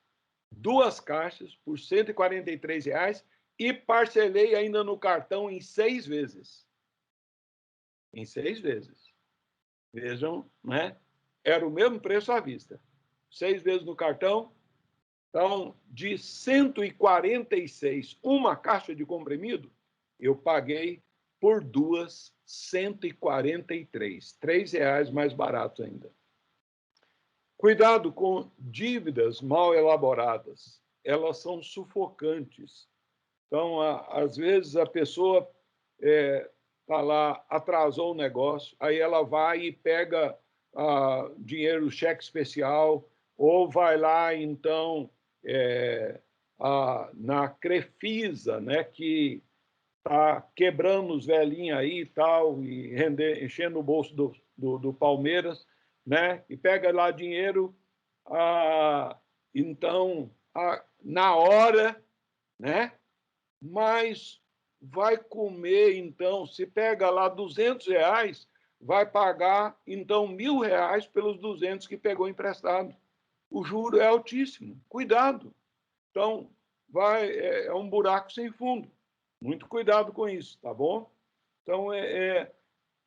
2 caixas por R$ 143 e parcelei ainda no cartão em 6 vezes. Em 6 vezes. Vejam, né? Era o mesmo preço à vista. 6 vezes no cartão. Então, de 146, uma caixa de comprimido, eu paguei por 2, 143. R$ 3 mais barato ainda. Cuidado com dívidas mal elaboradas. Elas são sufocantes. Então, às vezes, a pessoa tá lá, atrasou o negócio, aí ela vai e pega dinheiro, cheque especial, ou vai lá, então, na Crefisa, né, que está quebrando os velhinhos aí e tal, e enchendo o bolso do Palmeiras, né, e pega lá dinheiro, então, na hora, né, mas vai comer, então, se pega lá R$ 200, vai pagar, então, R$ 1.000 pelos 200 que pegou emprestado. O juro é altíssimo. Cuidado. Então, é um buraco sem fundo. Muito cuidado com isso, tá bom? Então, é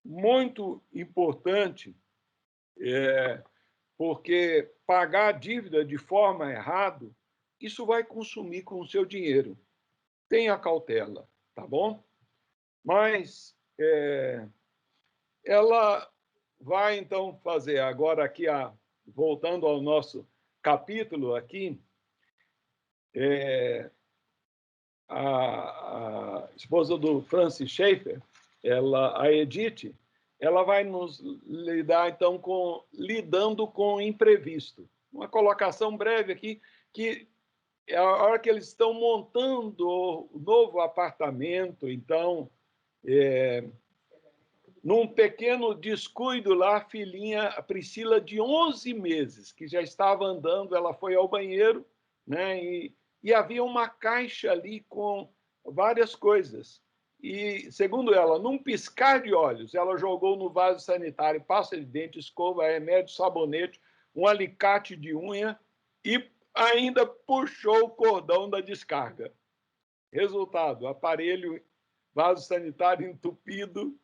muito importante, porque pagar a dívida de forma errada, isso vai consumir com o seu dinheiro. Tenha cautela, tá bom? Mas ela vai, então, fazer agora aqui, voltando ao nosso capítulo aqui, a esposa do Francis Schaeffer, a Edith, ela vai nos lidar, então, lidando com o imprevisto. Uma colocação breve aqui, que a hora que eles estão montando o novo apartamento, então, num pequeno descuido lá, a filhinha, a Priscila, de 11 meses, que já estava andando, ela foi ao banheiro, né, e havia uma caixa ali com várias coisas. E, segundo ela, num piscar de olhos, ela jogou no vaso sanitário pasta de dente, escova, remédio, sabonete, um alicate de unha e ainda puxou o cordão da descarga. Resultado, aparelho, vaso sanitário entupido.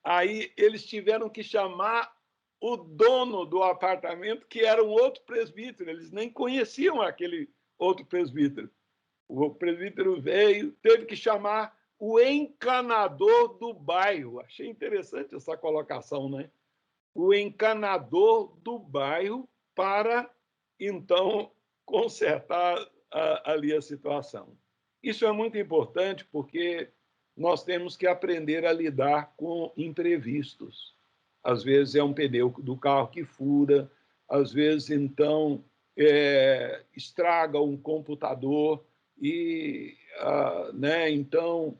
Aí eles tiveram que chamar o dono do apartamento, que era um outro presbítero. Eles nem conheciam aquele outro presbítero. O presbítero veio, teve que chamar o encanador do bairro. Achei interessante essa colocação, né? O encanador do bairro para, então, consertar ali a situação. Isso é muito importante porque nós temos que aprender a lidar com imprevistos. Às vezes é um pneu do carro que fura, às vezes, então, estraga um computador e, né, então,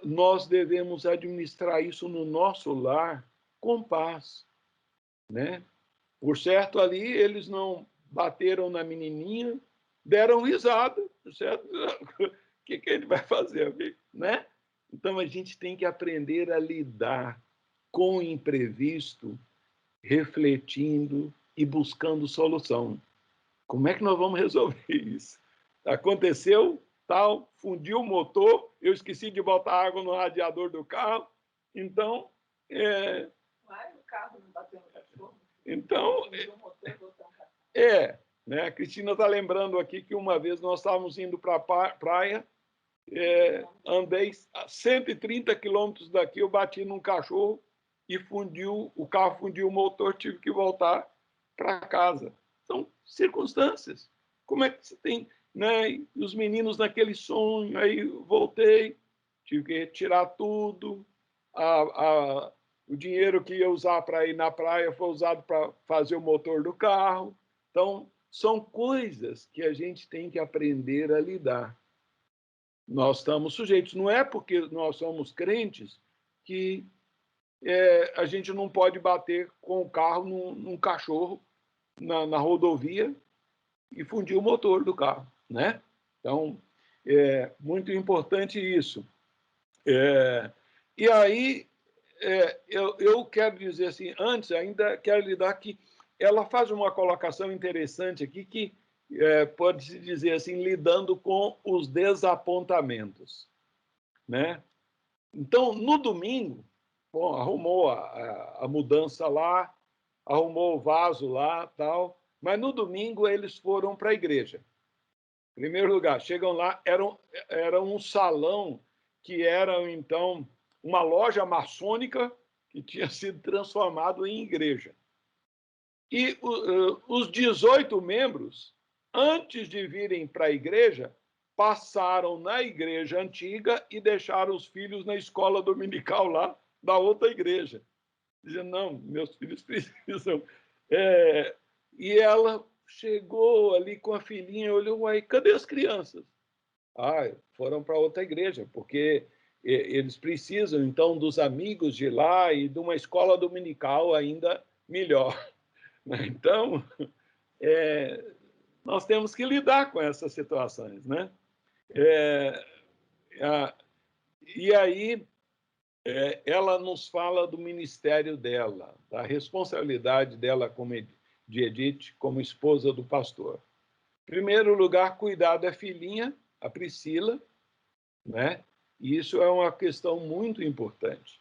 nós devemos administrar isso no nosso lar com paz, né? Por certo, ali eles não bateram na menininha, deram risada, certo? O que ele vai fazer, né? Então, a gente tem que aprender a lidar com o imprevisto, refletindo e buscando solução. Como é que nós vamos resolver isso? Aconteceu, tal, fundiu o motor, eu esqueci de botar água no radiador do carro, então... o carro não bateu no cachorro? Então, né? A Cristina está lembrando aqui que uma vez nós estávamos indo para a praia, andei a 130 quilômetros daqui, eu bati num cachorro e o carro fundiu o motor, tive que voltar para casa. São circunstâncias. Como é que você tem, né? E os meninos naquele sonho, aí voltei, tive que tirar tudo, o dinheiro que ia usar para ir na praia foi usado para fazer o motor do carro. Então, são coisas que a gente tem que aprender a lidar. Nós estamos sujeitos. Não é porque nós somos crentes que a gente não pode bater com o carro num cachorro na rodovia e fundir o motor do carro, né? Então, é muito importante isso. E aí, eu quero dizer assim, antes ainda quero lhe dar que ela faz uma colocação interessante aqui que pode-se dizer assim, lidando com os desapontamentos, né? Então, no domingo, bom, arrumou a mudança lá, arrumou o vaso lá, tal, mas no domingo eles foram para a igreja. Em primeiro lugar, chegam lá, era um salão que era, então, uma loja maçônica que tinha sido transformado em igreja. E os 18 membros, antes de virem para a igreja, passaram na igreja antiga e deixaram os filhos na escola dominical lá da outra igreja. Dizendo, não, meus filhos precisam. E ela chegou ali com a filhinha, olhou, uai, cadê as crianças? Foram para outra igreja, porque eles precisam, então, dos amigos de lá e de uma escola dominical ainda melhor. Então, nós temos que lidar com essas situações, né? E aí, ela nos fala do ministério dela, da responsabilidade dela de Edith como esposa do pastor. Em primeiro lugar, cuidar da filhinha, a Priscila, né? E isso é uma questão muito importante.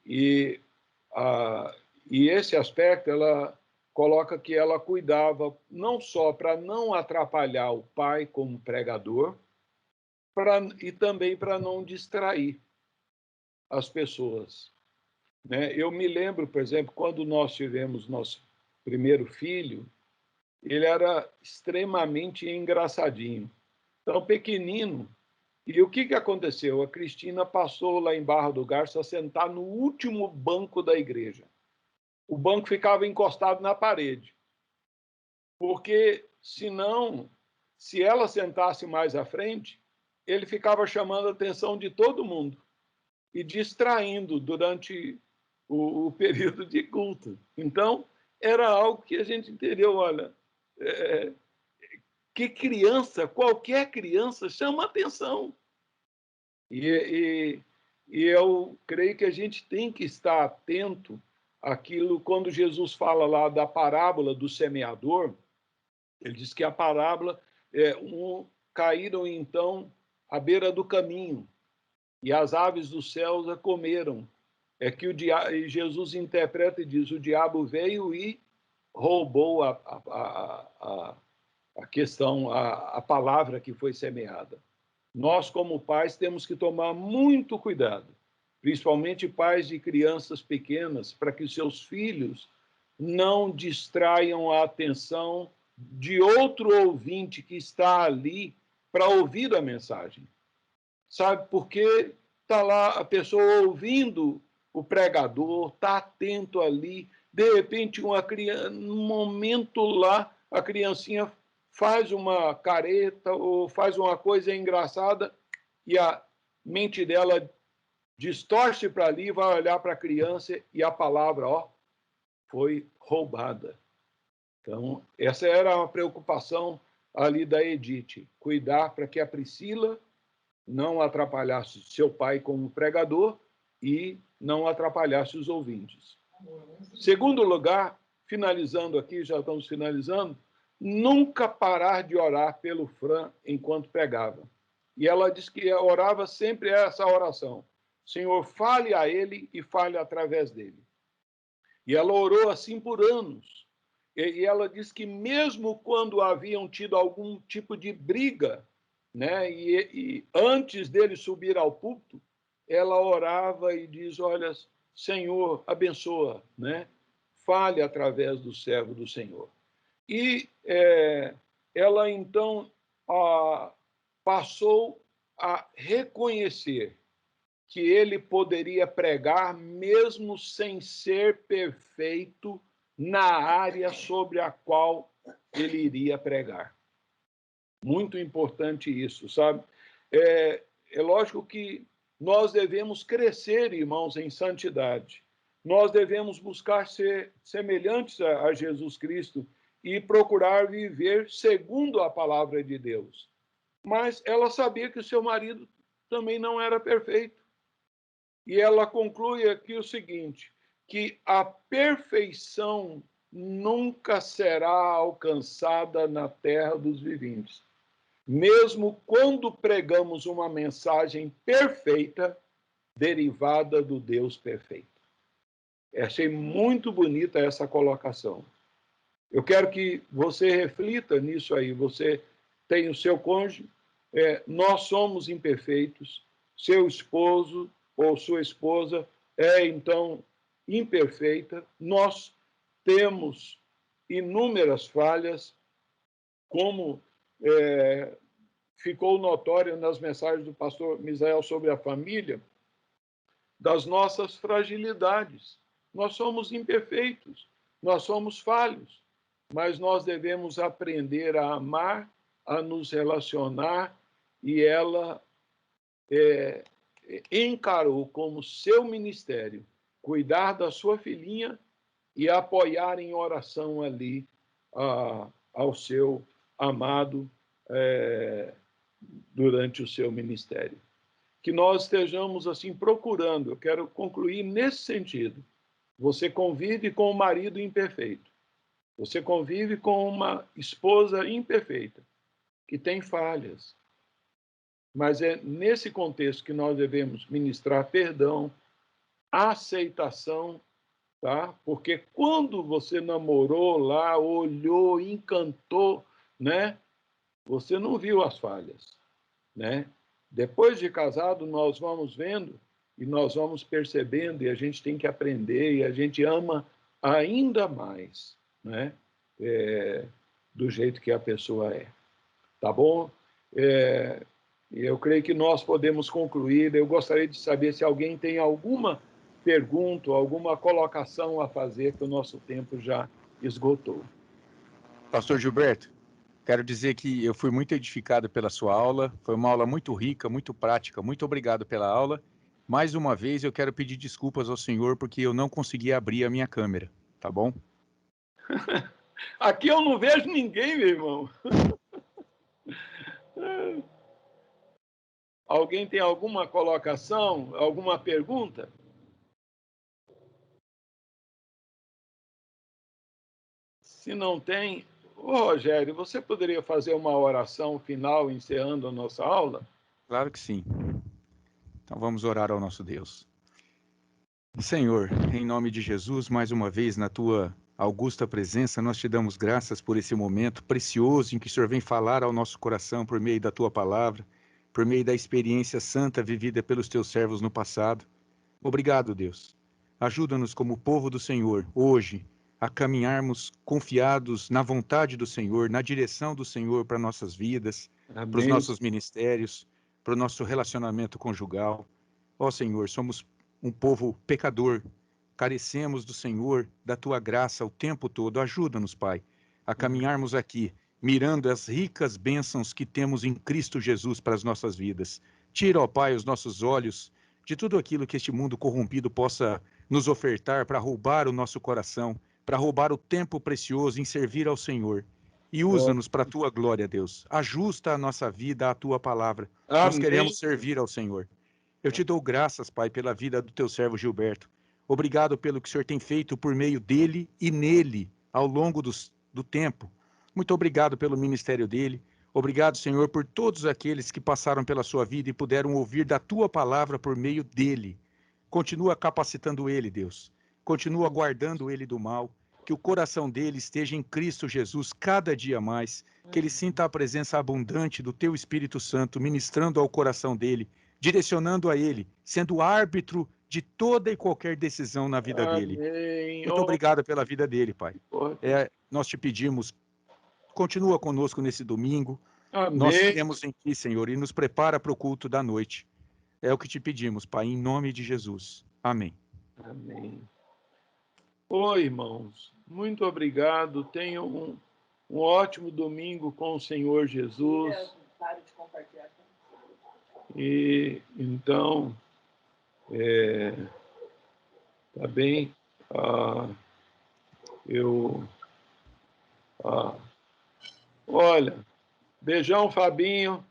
E esse aspecto, ela coloca que ela cuidava não só para não atrapalhar o pai como pregador, e também para não distrair as pessoas, né? Eu me lembro, por exemplo, quando nós tivemos nosso primeiro filho, ele era extremamente engraçadinho, tão pequenino. E o que aconteceu? A Cristina passou lá em Barra do Garça a sentar no último banco da igreja. O banco ficava encostado na parede, porque, senão, se ela sentasse mais à frente, ele ficava chamando a atenção de todo mundo e distraindo durante o período de culto. Então, era algo que a gente entendeu, olha, que criança, qualquer criança, chama atenção. E eu creio que a gente tem que estar atento àquilo, quando Jesus fala lá da parábola do semeador, ele diz que a parábola, caíram então à beira do caminho, e as aves dos céus a comeram. É que e Jesus interpreta e diz, o diabo veio e roubou a questão, a palavra que foi semeada. Nós, como pais, temos que tomar muito cuidado, principalmente pais de crianças pequenas, para que seus filhos não distraiam a atenção de outro ouvinte que está ali para ouvir a mensagem. Sabe, porque está lá a pessoa ouvindo o pregador, está atento ali, de repente, num momento lá, a criancinha faz uma careta ou faz uma coisa engraçada e a mente dela distorce para ali, vai olhar para a criança e a palavra, foi roubada. Então, essa era uma preocupação ali da Edith, cuidar para que a Priscila não atrapalhasse seu pai como pregador e não atrapalhasse os ouvintes. Segundo lugar, finalizando aqui, já estamos finalizando, nunca parar de orar pelo Fran enquanto pregava. E ela diz que orava sempre essa oração: Senhor, fale a ele e fale através dele. E ela orou assim por anos. E ela diz que mesmo quando haviam tido algum tipo de briga, né, e antes dele subir ao púlpito, ela orava e diz, olha, Senhor, abençoa, né? Fale através do servo do Senhor. E ela, então, passou a reconhecer que ele poderia pregar mesmo sem ser perfeito na área sobre a qual ele iria pregar. Muito importante isso, sabe? É lógico que nós devemos crescer, irmãos, em santidade. Nós devemos buscar ser semelhantes a Jesus Cristo e procurar viver segundo a palavra de Deus. Mas ela sabia que o seu marido também não era perfeito. E ela conclui aqui o seguinte, que a perfeição nunca será alcançada na terra dos viventes. Mesmo quando pregamos uma mensagem perfeita, derivada do Deus perfeito. Achei muito bonita essa colocação. Eu quero que você reflita nisso aí. Você tem o seu cônjuge, nós somos imperfeitos, seu esposo ou sua esposa é, então, imperfeita, nós temos inúmeras falhas, como ficou notório nas mensagens do pastor Misael sobre a família, das nossas fragilidades. Nós somos imperfeitos, nós somos falhos, mas nós devemos aprender a amar, a nos relacionar, e ela encarou como seu ministério cuidar da sua filhinha e apoiar em oração ali ao seu amado durante o seu ministério. Que nós estejamos assim procurando, eu quero concluir nesse sentido. Você convive com um marido imperfeito. Você convive com uma esposa imperfeita, que tem falhas. Mas é nesse contexto que nós devemos ministrar perdão, aceitação, tá? Porque quando você namorou lá, olhou, encantou, né? Você não viu as falhas, né? Depois de casado, nós vamos vendo e nós vamos percebendo, e a gente tem que aprender, e a gente ama ainda mais, né? Do jeito que a pessoa é. Tá bom? Eu creio que nós podemos concluir. Eu gostaria de saber se alguém tem alguma pergunta, alguma colocação a fazer, que o nosso tempo já esgotou. Pastor Gilberto, quero dizer que eu fui muito edificado pela sua aula, foi uma aula muito rica, muito prática, muito obrigado pela aula. Mais uma vez, eu quero pedir desculpas ao senhor, porque eu não consegui abrir a minha câmera, tá bom? Aqui eu não vejo ninguém, meu irmão. Alguém tem alguma colocação, alguma pergunta? Se não tem, Rogério, você poderia fazer uma oração final encerrando a nossa aula? Claro que sim. Então vamos orar ao nosso Deus. Senhor, em nome de Jesus, mais uma vez na tua augusta presença, nós te damos graças por esse momento precioso em que o Senhor vem falar ao nosso coração por meio da tua palavra, por meio da experiência santa vivida pelos teus servos no passado. Obrigado, Deus. Ajuda-nos como povo do Senhor, hoje, a caminharmos confiados na vontade do Senhor, na direção do Senhor para nossas vidas, para os nossos ministérios, para o nosso relacionamento conjugal. Ó Senhor, somos um povo pecador, carecemos do Senhor, da tua graça o tempo todo. Ajuda-nos, Pai, a caminharmos aqui, mirando as ricas bênçãos que temos em Cristo Jesus para as nossas vidas. Tira, ó Pai, os nossos olhos de tudo aquilo que este mundo corrompido possa nos ofertar para roubar o nosso coração, para roubar o tempo precioso em servir ao Senhor. E usa-nos para a tua glória, Deus. Ajusta a nossa vida à tua palavra. Amém. Nós queremos servir ao Senhor. Eu te dou graças, Pai, pela vida do teu servo Gilberto. Obrigado pelo que o Senhor tem feito por meio dele e nele ao longo do tempo. Muito obrigado pelo ministério dele. Obrigado, Senhor, por todos aqueles que passaram pela sua vida e puderam ouvir da tua palavra por meio dele. Continua capacitando ele, Deus. Continua guardando ele do mal. Que o coração dele esteja em Cristo Jesus cada dia mais. Que ele sinta a presença abundante do teu Espírito Santo ministrando ao coração dele, direcionando a ele, sendo árbitro de toda e qualquer decisão na vida dele. Muito obrigado pela vida dele, Pai. Nós te pedimos, continua conosco nesse domingo. Amém. Nós cremos em ti, Senhor, e nos prepara para o culto da noite. É o que te pedimos, Pai, em nome de Jesus. Amém. Amém. Oi, irmãos. Muito obrigado. Tenham um ótimo domingo com o Senhor Jesus. E então, tá bem. Olha, beijão, Fabinho,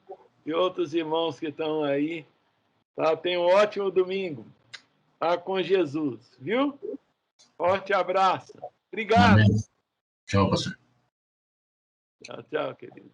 e outros irmãos que estão aí. Tá? Tenham um ótimo domingo. Vá com Jesus, viu? Forte abraço. Obrigado. Amém. Tchau, pastor. Tchau, tchau, querido.